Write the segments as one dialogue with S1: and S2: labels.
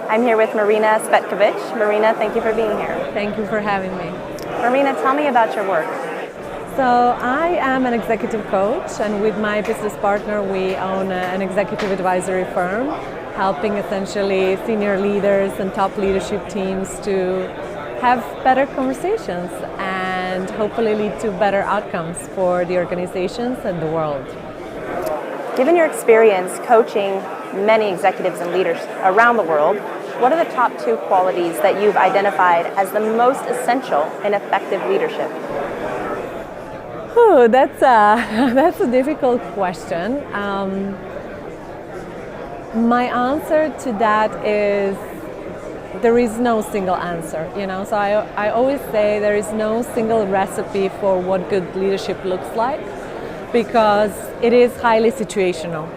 S1: I'm here with Marina Cvetkovic. Marina, thank you for being here.
S2: Thank you for having me.
S1: Marina, tell me about your work.
S2: So I am an executive coach, and with my business partner we own an executive advisory firm, helping essentially senior leaders and top leadership teams to have better conversations and hopefully lead to better outcomes for the organizations and the world.
S1: Given your experience coaching many executives and leaders around the world, what are the top 2 qualities that you've identified as the most essential in effective leadership?
S2: Oh, that's a difficult question. My answer to that is there is no single answer. So I always say there is no single recipe for what good leadership looks like, because it is highly situational.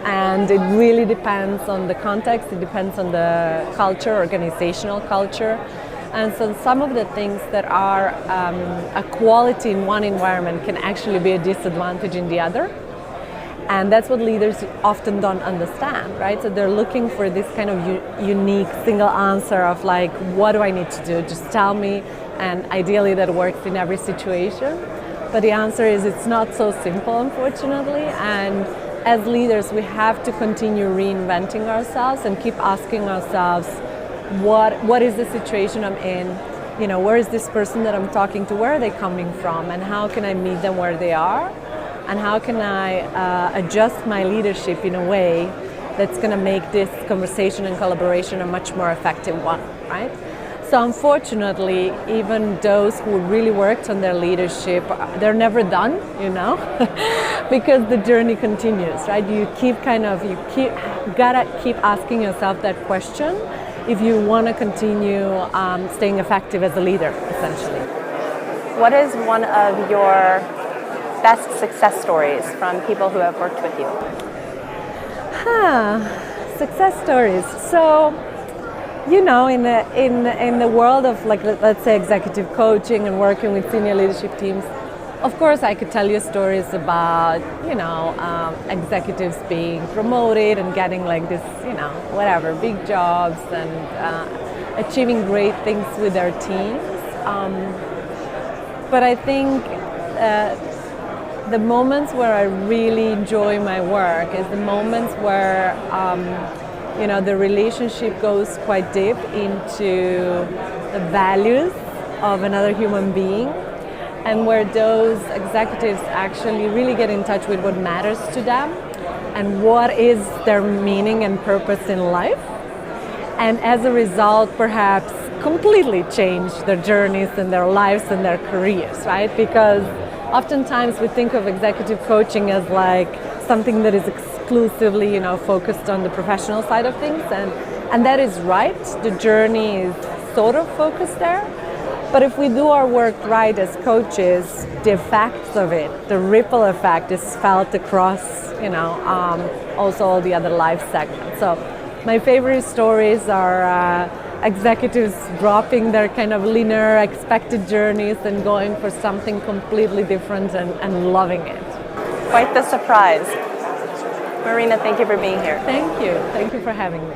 S2: And it really depends on the context, it depends on the culture, organizational culture. And so some of the things that are a quality in one environment can actually be a disadvantage in the other. And that's what leaders often don't understand, right? So they're looking for this kind of unique single answer of like, what do I need to do? Just tell me, and ideally that works in every situation. But the answer is it's not so simple, unfortunately. And as leaders, we have to continue reinventing ourselves and keep asking ourselves, what is the situation I'm in? Where is this person that I'm talking to? Where are they coming from? And how can I meet them where they are? And how can I adjust my leadership in a way that's going to make this conversation and collaboration a much more effective one, right? So unfortunately, even those who really worked on their leadership, they're never done, because the journey continues, right? You gotta keep asking yourself that question if you want to continue staying effective as a leader, essentially.
S1: What is one of your best success stories from people who have worked with you?
S2: Success stories. So, in the world of, like, let's say executive coaching and working with senior leadership teams, of course I could tell you stories about, executives being promoted and getting like this, big jobs and achieving great things with their teams. But I think the moments where I really enjoy my work is the moments where the relationship goes quite deep into the values of another human being, and where those executives actually really get in touch with what matters to them and what is their meaning and purpose in life, and as a result perhaps completely change their journeys and their lives and their careers, right? Because oftentimes we think of executive coaching as like something that is exclusively, focused on the professional side of things, and that is right. The journey is sort of focused there. But if we do our work right as coaches, the effects of it, the ripple effect, is felt across, also all the other life segments. So my favorite stories are executives dropping their kind of linear expected journeys and going for something completely different and loving it.
S1: Quite the surprise. Marina, thank you for being here.
S2: Thank you. Thank you for having me.